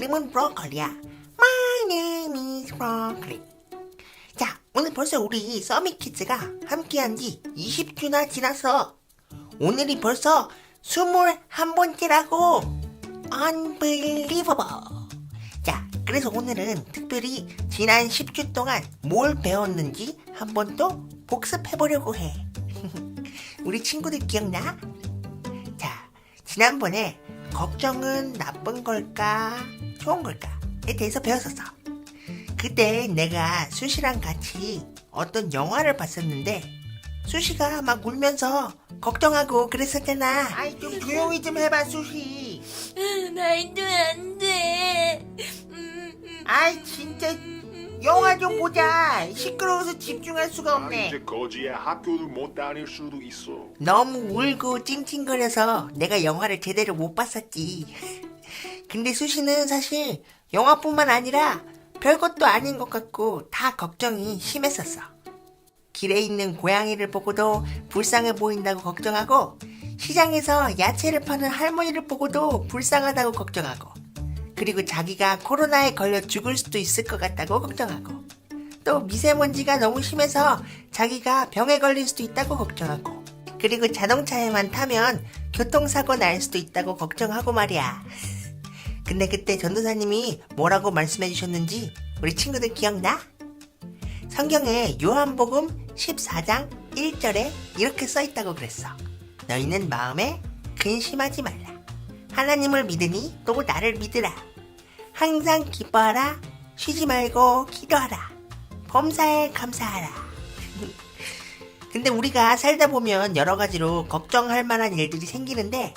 이름은 브로콜리야. My name is broccoli. 자, 오늘 벌써 우리 써미키즈가 함께한 지 20주나 지났어. 오늘이 벌써 21번째라고. Unbelievable. 자, 그래서 오늘은 특별히 지난 10주 동안 뭘 배웠는지 한번 또 복습해보려고 해. 우리 친구들 기억나? 자, 지난번에 걱정은 나쁜 걸까, 좋은 걸까에 대해서 배웠었어. 그때 내가 수시랑 같이 어떤 영화를 봤었는데 수시가 막 울면서 걱정하고 그랬었잖아. 아이, 좀 조용히 좀 해봐, 수시. 말도 안 돼. 아이, 진짜 영화 좀 보자. 시끄러워서 집중할 수가 아, 없네. 이제 거지에 학교도 못 다닐 수도 있어. 너무 울고 찡찡거려서 내가 영화를 제대로 못 봤었지. 근데 수시는 사실 영화뿐만 아니라 별것도 아닌 것 같고 다 걱정이 심했었어. 길에 있는 고양이를 보고도 불쌍해 보인다고 걱정하고, 시장에서 야채를 파는 할머니를 보고도 불쌍하다고 걱정하고, 그리고 자기가 코로나에 걸려 죽을 수도 있을 것 같다고 걱정하고, 또 미세먼지가 너무 심해서 자기가 병에 걸릴 수도 있다고 걱정하고, 그리고 자동차에만 타면 교통사고 날 수도 있다고 걱정하고 말이야. 근데 그때 전도사님이 뭐라고 말씀해 주셨는지 우리 친구들 기억나? 성경에 요한복음 14장 1절에 이렇게 써있다고 그랬어. 너희는 마음에 근심하지 말라. 하나님을 믿으니 또 나를 믿으라. 항상 기뻐하라. 쉬지 말고 기도하라. 범사에 감사하라. 근데 우리가 살다 보면 여러 가지로 걱정할 만한 일들이 생기는데,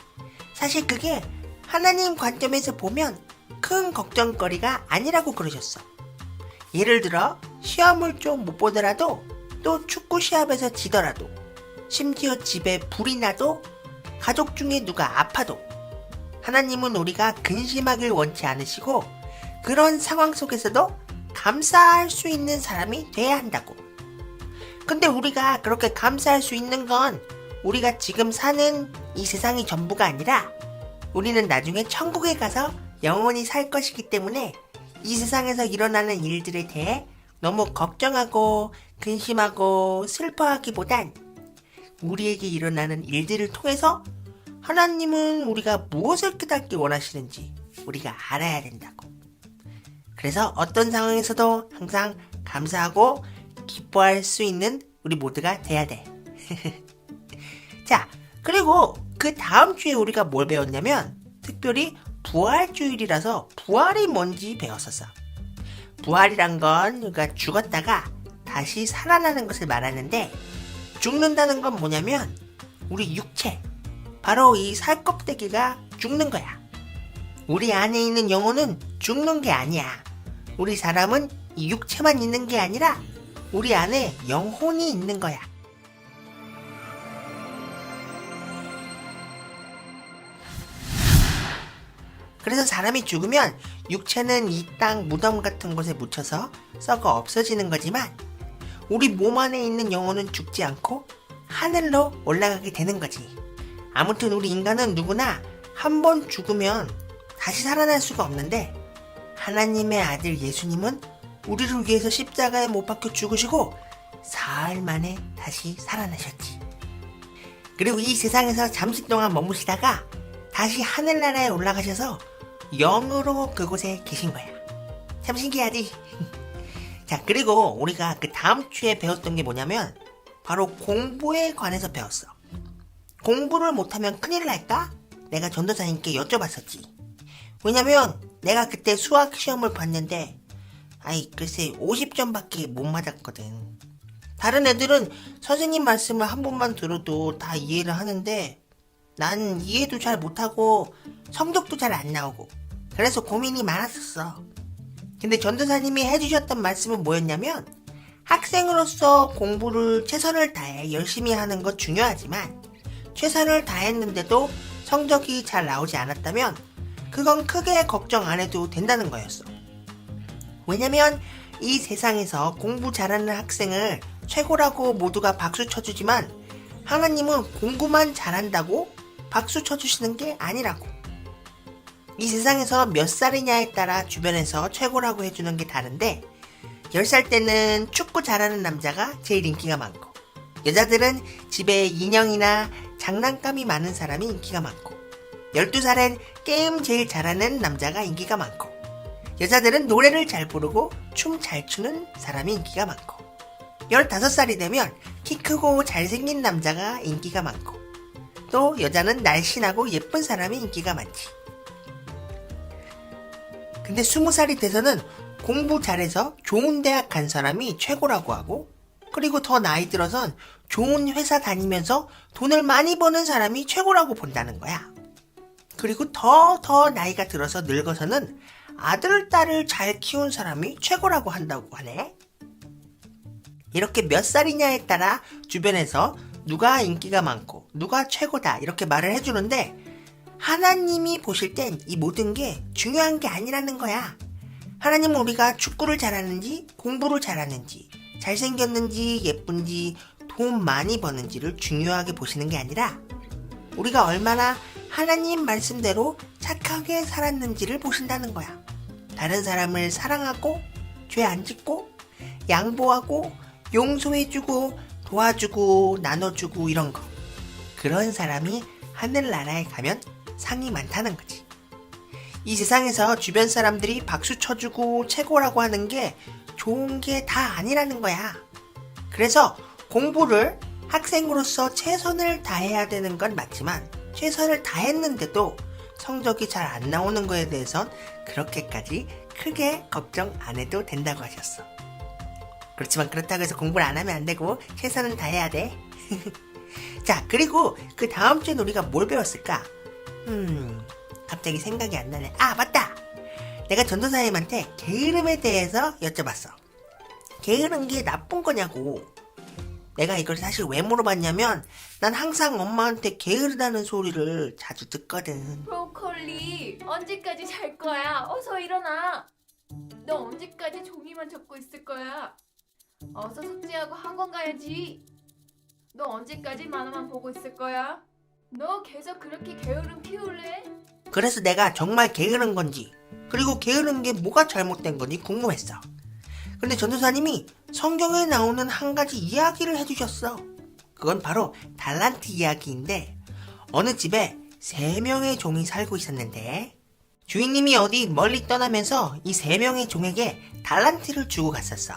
사실 그게 하나님 관점에서 보면 큰 걱정거리가 아니라고 그러셨어. 예를 들어 시험을 좀 못 보더라도, 또 축구 시합에서 지더라도, 심지어 집에 불이 나도, 가족 중에 누가 아파도 하나님은 우리가 근심하길 원치 않으시고, 그런 상황 속에서도 감사할 수 있는 사람이 돼야 한다고. 근데 우리가 그렇게 감사할 수 있는 건 우리가 지금 사는 이 세상이 전부가 아니라 우리는 나중에 천국에 가서 영원히 살 것이기 때문에 이 세상에서 일어나는 일들에 대해 너무 걱정하고 근심하고 슬퍼하기보단 우리에게 일어나는 일들을 통해서 하나님은 우리가 무엇을 깨닫기 원하시는지 우리가 알아야 된다고. 그래서 어떤 상황에서도 항상 감사하고 기뻐할 수 있는 우리 모두가 돼야 돼. 자, 그리고 그 다음 주에 우리가 뭘 배웠냐면, 특별히 부활주일이라서 부활이 뭔지 배웠었어. 부활이란 건 우리가 죽었다가 다시 살아나는 것을 말하는데, 죽는다는 건 뭐냐면 우리 육체, 바로 이 살껍데기가 죽는 거야. 우리 안에 있는 영혼은 죽는 게 아니야. 우리 사람은 이 육체만 있는 게 아니라 우리 안에 영혼이 있는 거야. 그래서 사람이 죽으면 육체는 이 땅 무덤 같은 곳에 묻혀서 썩어 없어지는 거지만, 우리 몸 안에 있는 영혼은 죽지 않고 하늘로 올라가게 되는 거지. 아무튼 우리 인간은 누구나 한 번 죽으면 다시 살아날 수가 없는데, 하나님의 아들 예수님은 우리를 위해서 십자가에 못 박혀 죽으시고 사흘 만에 다시 살아나셨지. 그리고 이 세상에서 잠시 동안 머무시다가 다시 하늘나라에 올라가셔서 영으로 그곳에 계신 거야. 참 신기하지? 자, 그리고 우리가 그 다음 주에 배웠던 게 뭐냐면 바로 공부에 관해서 배웠어. 공부를 못하면 큰일 날까? 내가 전도사님께 여쭤봤었지. 왜냐면 내가 그때 수학 시험을 봤는데 글쎄 50점밖에 못 맞았거든. 다른 애들은 선생님 말씀을 한 번만 들어도 다 이해를 하는데 난 이해도 잘 못하고 성적도 잘 안 나오고, 그래서 고민이 많았었어. 근데 전도사님이 해주셨던 말씀은 뭐였냐면, 학생으로서 공부를 최선을 다해 열심히 하는 것 중요하지만 최선을 다했는데도 성적이 잘 나오지 않았다면 그건 크게 걱정 안 해도 된다는 거였어. 왜냐면 이 세상에서 공부 잘하는 학생을 최고라고 모두가 박수 쳐주지만 하나님은 공부만 잘한다고 박수 쳐주시는 게 아니라고. 이 세상에서 몇 살이냐에 따라 주변에서 최고라고 해주는 게 다른데 10살 때는 축구 잘하는 남자가 제일 인기가 많고 여자들은 집에 인형이나 장난감이 많은 사람이 인기가 많고 12살엔 게임 제일 잘하는 남자가 인기가 많고 여자들은 노래를 잘 부르고 춤 잘 추는 사람이 인기가 많고 15살이 되면 키 크고 잘생긴 남자가 인기가 많고 또 여자는 날씬하고 예쁜 사람이 인기가 많지. 근데 20살이 돼서는 공부 잘해서 좋은 대학 간 사람이 최고라고 하고 그리고 더 나이 들어선 좋은 회사 다니면서 돈을 많이 버는 사람이 최고라고 본다는 거야. 그리고 더 나이가 들어서 늙어서는 아들, 딸을 잘 키운 사람이 최고라고 한다고 하네. 이렇게 몇 살이냐에 따라 주변에서 누가 인기가 많고 누가 최고다 이렇게 말을 해주는데 하나님이 보실 땐 이 모든 게 중요한 게 아니라는 거야. 하나님은 우리가 축구를 잘하는지 공부를 잘하는지 잘생겼는지 예쁜지 돈 많이 버는지를 중요하게 보시는 게 아니라 우리가 얼마나 하나님 말씀대로 착하게 살았는지를 보신다는 거야. 다른 사람을 사랑하고 죄 안 짓고 양보하고 용서해주고 도와주고 나눠주고 이런 거. 그런 사람이 하늘나라에 가면 상이 많다는 거지. 이 세상에서 주변 사람들이 박수 쳐주고 최고라고 하는 게 좋은 게 다 아니라는 거야. 그래서 공부를 학생으로서 최선을 다해야 되는 건 맞지만 최선을 다했는데도 성적이 잘 안 나오는 거에 대해선 그렇게까지 크게 걱정 안 해도 된다고 하셨어. 그렇지만 그렇다고 해서 공부를 안 하면 안 되고 최선은 다해야 돼. 자, 그리고 그 다음 주엔 우리가 뭘 배웠을까? 갑자기 생각이 안 나네. 아, 맞다! 내가 전도사님한테 게으름에 대해서 여쭤봤어. 게으른 게 나쁜 거냐고. 내가 이걸 사실 왜 물어봤냐면 난 항상 엄마한테 게으르다는 소리를 자주 듣거든. 브로콜리, 언제까지 잘 거야? 어서 일어나. 너 언제까지 종이만 접고 있을 거야? 어서 숙제하고 학원 가야지. 너 언제까지 만화만 보고 있을 거야? 너 계속 그렇게 게으름 피울래? 그래서 내가 정말 게으른 건지 그리고 게으른 게 뭐가 잘못된 건지 궁금했어. 근데 전도사님이 성경에 나오는 한 가지 이야기를 해주셨어. 그건 바로 달란트 이야기인데 어느 집에 3명의 종이 살고 있었는데 주인님이 어디 멀리 떠나면서 이 3명의 종에게 달란트를 주고 갔었어.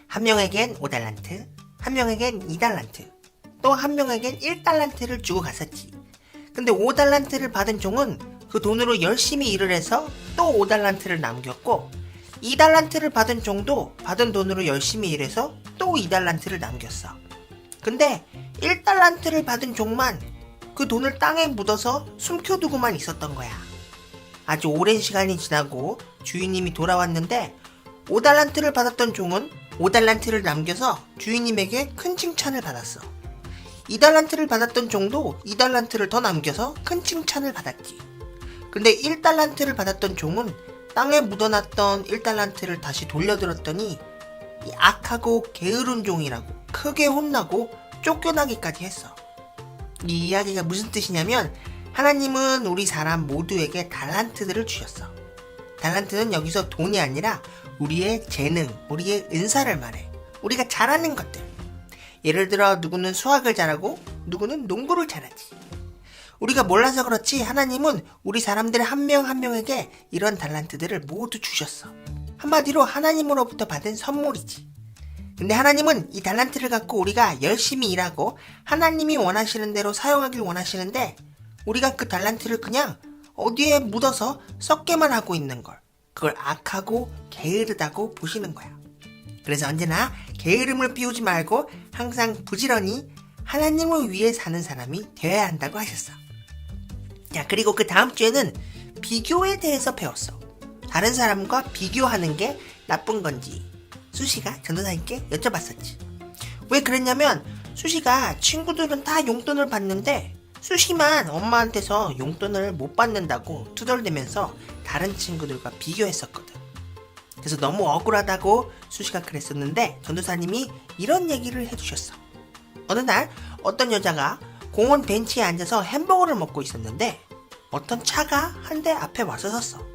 한 명에겐 5달란트, 한 명에겐 2달란트, 또 한 명에겐 1달란트를 주고 갔었지. 근데 5달란트를 받은 종은 그 돈으로 열심히 일을 해서 또 5달란트를 남겼고 2달란트를 받은 종도 받은 돈으로 열심히 일해서 또 2달란트를 남겼어. 근데 1달란트를 받은 종만 그 돈을 땅에 묻어서 숨겨두고만 있었던 거야. 아주 오랜 시간이 지나고 주인님이 돌아왔는데 5달란트를 받았던 종은 5달란트를 남겨서 주인님에게 큰 칭찬을 받았어. 2달란트를 받았던 종도 2달란트를 더 남겨서 큰 칭찬을 받았지. 근데 1달란트를 받았던 종은 땅에 묻어놨던 1달란트를 다시 돌려들었더니 이 악하고 게으른 종이라고 크게 혼나고 쫓겨나기까지 했어. 이 이야기가 무슨 뜻이냐면 하나님은 우리 사람 모두에게 달란트들을 주셨어. 달란트는 여기서 돈이 아니라 우리의 재능, 우리의 은사를 말해. 우리가 잘하는 것들. 예를 들어 누구는 수학을 잘하고 누구는 농구를 잘하지. 우리가 몰라서 그렇지 하나님은 우리 사람들 한 명 한 명에게 이런 달란트들을 모두 주셨어. 한마디로 하나님으로부터 받은 선물이지. 근데 하나님은 이 달란트를 갖고 우리가 열심히 일하고 하나님이 원하시는 대로 사용하길 원하시는데 우리가 그 달란트를 그냥 어디에 묻어서 썩게만 하고 있는 걸, 그걸 악하고 게으르다고 보시는 거야. 그래서 언제나 게으름을 피우지 말고 항상 부지런히 하나님을 위해 사는 사람이 되어야 한다고 하셨어. 자, 그리고 그 다음 주에는 비교에 대해서 배웠어. 다른 사람과 비교하는 게 나쁜 건지 수시가 전도사님께 여쭤봤었지. 왜 그랬냐면 수시가 친구들은 다 용돈을 받는데 수시만 엄마한테서 용돈을 못 받는다고 투덜대면서 다른 친구들과 비교했었거든. 그래서 너무 억울하다고 수시가 그랬었는데 전도사님이 이런 얘기를 해주셨어. 어느 날 어떤 여자가 공원 벤치에 앉아서 햄버거를 먹고 있었는데 어떤 차가 한 대 앞에 와서 섰어.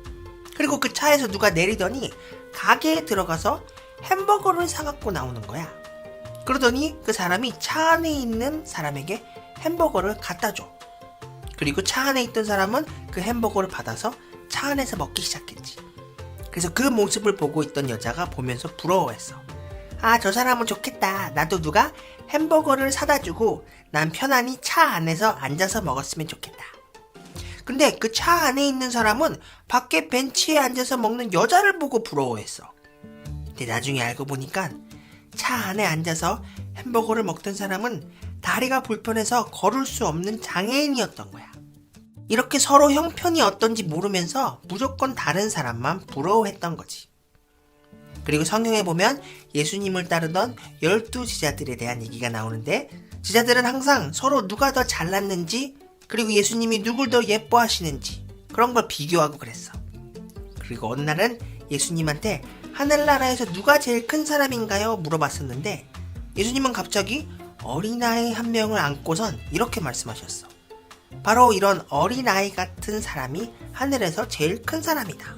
그리고 그 차에서 누가 내리더니 가게에 들어가서 햄버거를 사갖고 나오는 거야. 그러더니 그 사람이 차 안에 있는 사람에게 햄버거를 갖다 줘. 그리고 차 안에 있던 사람은 그 햄버거를 받아서 차 안에서 먹기 시작했지. 그래서 그 모습을 보고 있던 여자가 보면서 부러워했어. 아, 저 사람은 좋겠다. 나도 누가 햄버거를 사다 주고 난 편안히 차 안에서 앉아서 먹었으면 좋겠다. 근데 그 차 안에 있는 사람은 밖에 벤치에 앉아서 먹는 여자를 보고 부러워했어. 근데 나중에 알고 보니까 차 안에 앉아서 햄버거를 먹던 사람은 다리가 불편해서 걸을 수 없는 장애인이었던 거야. 이렇게 서로 형편이 어떤지 모르면서 무조건 다른 사람만 부러워했던 거지. 그리고 성경에 보면 예수님을 따르던 12 제자들에 대한 얘기가 나오는데, 제자들은 항상 서로 누가 더 잘났는지, 그리고 예수님이 누굴 더 예뻐하시는지 그런 걸 비교하고 그랬어. 그리고 어느 날은 예수님한테 하늘나라에서 누가 제일 큰 사람인가요? 물어봤었는데, 예수님은 갑자기 어린아이 한 명을 안고선 이렇게 말씀하셨어. 바로 이런 어린아이 같은 사람이 하늘에서 제일 큰 사람이다.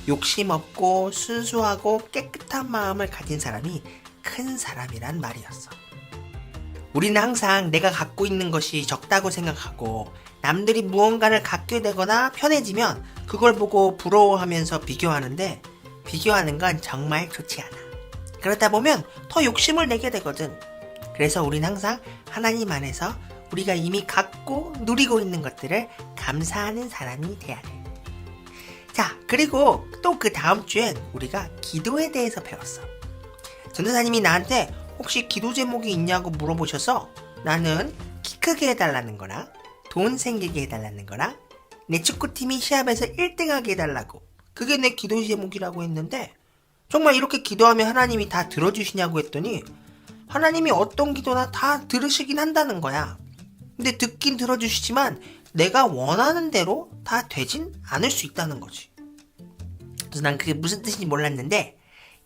욕심 없고 순수하고 깨끗한 마음을 가진 사람이 큰 사람이란 말이었어. 우리는 항상 내가 갖고 있는 것이 적다고 생각하고 남들이 무언가를 갖게 되거나 편해지면 그걸 보고 부러워하면서 비교하는데, 비교하는 건 정말 좋지 않아. 그러다 보면 더 욕심을 내게 되거든. 그래서 우리는 항상 하나님 안에서 우리가 이미 갖고 누리고 있는 것들을 감사하는 사람이 돼야 돼. 자, 그리고 또 그 다음 주엔 우리가 기도에 대해서 배웠어. 전도사님이 나한테 혹시 기도 제목이 있냐고 물어보셔서 나는 키 크게 해달라는 거랑 돈 생기게 해달라는 거랑 내 축구팀이 시합에서 1등하게 해달라고, 그게 내 기도 제목이라고 했는데, 정말 이렇게 기도하면 하나님이 다 들어주시냐고 했더니 하나님이 어떤 기도나 다 들으시긴 한다는 거야. 근데 듣긴 들어주시지만 내가 원하는 대로 다 되진 않을 수 있다는 거지. 그래서 난 그게 무슨 뜻인지 몰랐는데,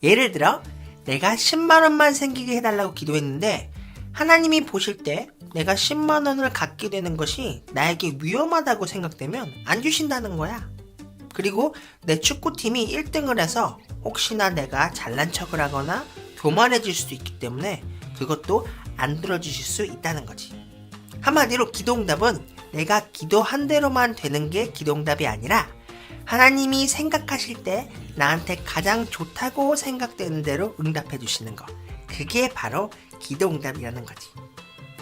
예를 들어 내가 10만 원만 생기게 해달라고 기도했는데 하나님이 보실 때 내가 10만 원을 갖게 되는 것이 나에게 위험하다고 생각되면 안 주신다는 거야. 그리고 내 축구팀이 1등을 해서 혹시나 내가 잘난 척을 하거나 교만해질 수도 있기 때문에 그것도 안 들어주실 수 있다는 거지. 한마디로 기도응답은 내가 기도한 대로만 되는 게 기도응답이 아니라 하나님이 생각하실 때 나한테 가장 좋다고 생각되는 대로 응답해 주시는 거, 그게 바로 기도응답이라는 거지.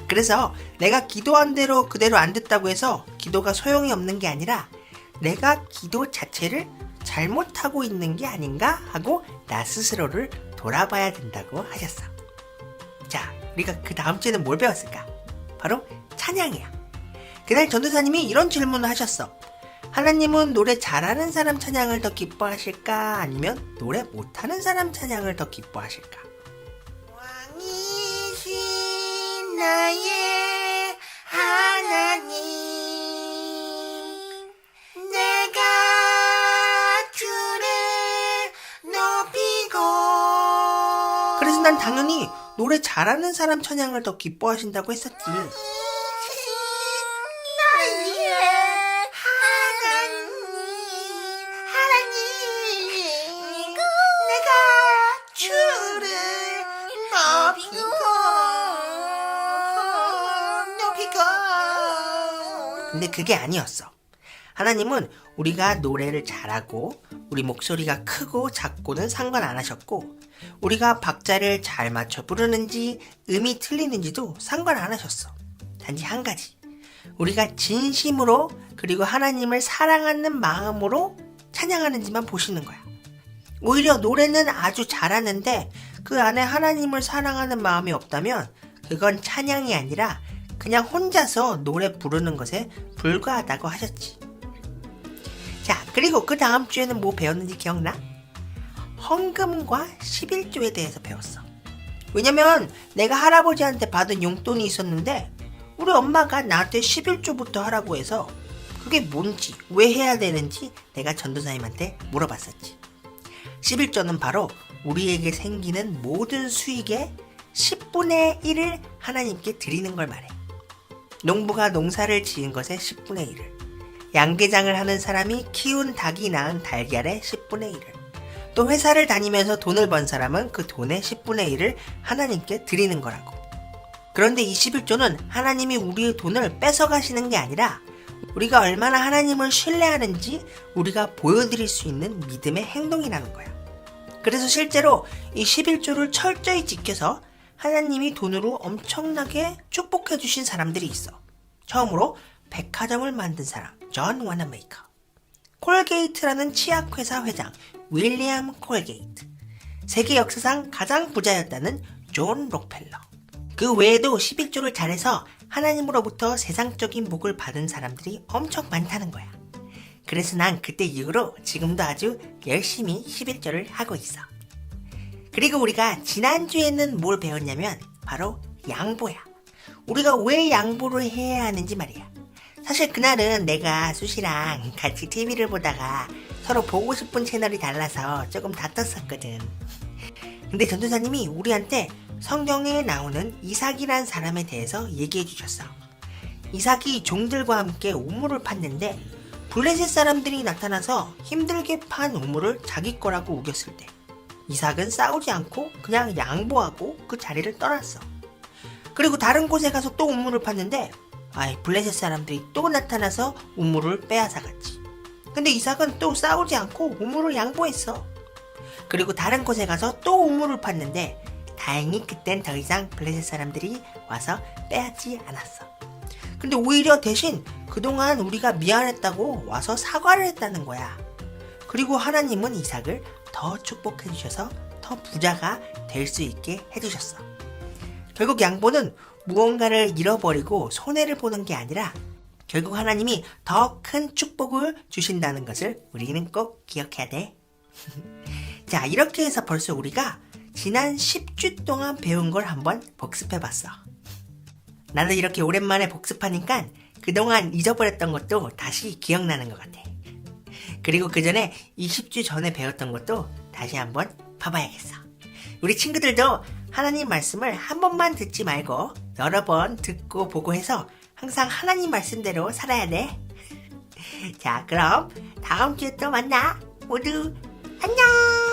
그래서 내가 기도한 대로 그대로 안 됐다고 해서 기도가 소용이 없는 게 아니라 내가 기도 자체를 잘못하고 있는 게 아닌가 하고 나 스스로를 돌아봐야 된다고 하셨어. 자, 우리가 그 다음 주에는 뭘 배웠을까? 바로 찬양이야. 그날 전도사님이 이런 질문을 하셨어. 하나님은 노래 잘하는 사람 찬양을 더 기뻐하실까? 아니면 노래 못하는 사람 찬양을 더 기뻐하실까? 왕이신 나의 하나님, 내가 주를 높이고. 그래서 난 당연히 노래 잘하는 사람 찬양을 더 기뻐하신다고 했었지. 근데 그게 아니었어. 하나님은 우리가 노래를 잘하고 우리 목소리가 크고 작고는 상관 안 하셨고, 우리가 박자를 잘 맞춰 부르는지 음이 틀리는지도 상관 안 하셨어. 단지 한 가지, 우리가 진심으로 그리고 하나님을 사랑하는 마음으로 찬양하는지만 보시는 거야. 오히려 노래는 아주 잘하는데 그 안에 하나님을 사랑하는 마음이 없다면 그건 찬양이 아니라 그냥 혼자서 노래 부르는 것에 불과하다고 하셨지. 자, 그리고 그 다음 주에는 뭐 배웠는지 기억나? 헌금과 11조에 대해서 배웠어. 왜냐면 내가 할아버지한테 받은 용돈이 있었는데 우리 엄마가 나한테 11조부터 하라고 해서 그게 뭔지, 왜 해야 되는지 내가 전도사님한테 물어봤었지. 11조는 바로 우리에게 생기는 모든 수익의 10분의 1을 하나님께 드리는 걸 말해. 농부가 농사를 지은 것의 10분의 1을, 양계장을 하는 사람이 키운 닭이 낳은 달걀의 10분의 1을, 또 회사를 다니면서 돈을 번 사람은 그 돈의 10분의 1을 하나님께 드리는 거라고. 그런데 이 11조는 하나님이 우리의 돈을 뺏어가시는 게 아니라 우리가 얼마나 하나님을 신뢰하는지 우리가 보여드릴 수 있는 믿음의 행동이라는 거야. 그래서 실제로 이 11조를 철저히 지켜서 하나님이 돈으로 엄청나게 축복해 주신 사람들이 있어. 처음으로 백화점을 만든 사람, 존 와나메이커. 콜게이트라는 치약회사 회장, 윌리엄 콜게이트. 세계 역사상 가장 부자였다는 존 록펠러. 그 외에도 11조를 잘해서 하나님으로부터 세상적인 복을 받은 사람들이 엄청 많다는 거야. 그래서 난 그때 이후로 지금도 아주 열심히 11조를 하고 있어. 그리고 우리가 지난주에는 뭘 배웠냐면 바로 양보야. 우리가 왜 양보를 해야 하는지 말이야. 사실 그날은 내가 수시랑 같이 TV를 보다가 서로 보고 싶은 채널이 달라서 조금 다퉜었거든. 근데 전도사님이 우리한테 성경에 나오는 이삭이란 사람에 대해서 얘기해 주셨어. 이삭이 종들과 함께 우물을 팠는데 블레셋 사람들이 나타나서 힘들게 판 우물을 자기 거라고 우겼을 때 이삭은 싸우지 않고 그냥 양보하고 그 자리를 떠났어. 그리고 다른 곳에 가서 또 우물을 팠는데 블레셋 사람들이 또 나타나서 우물을 빼앗아갔지. 근데 이삭은 또 싸우지 않고 우물을 양보했어. 그리고 다른 곳에 가서 또 우물을 팠는데 다행히 그땐 더 이상 블레셋 사람들이 와서 빼앗지 않았어. 근데 오히려 대신 그동안 우리가 미안했다고 와서 사과를 했다는 거야. 그리고 하나님은 이삭을 더 축복해 주셔서 더 부자가 될 수 있게 해주셨어. 결국 양보는 무언가를 잃어버리고 손해를 보는 게 아니라 결국 하나님이 더 큰 축복을 주신다는 것을 우리는 꼭 기억해야 돼. 자, 이렇게 해서 벌써 우리가 지난 10주 동안 배운 걸 한번 복습해봤어. 나도 이렇게 오랜만에 복습하니까 그동안 잊어버렸던 것도 다시 기억나는 것 같아. 그리고 그 전에 20주 전에 배웠던 것도 다시 한번 봐봐야겠어. 우리 친구들도 하나님 말씀을 한 번만 듣지 말고 여러 번 듣고 보고 해서 항상 하나님 말씀대로 살아야 돼. 자, 그럼 다음 주에 또 만나. 모두 안녕!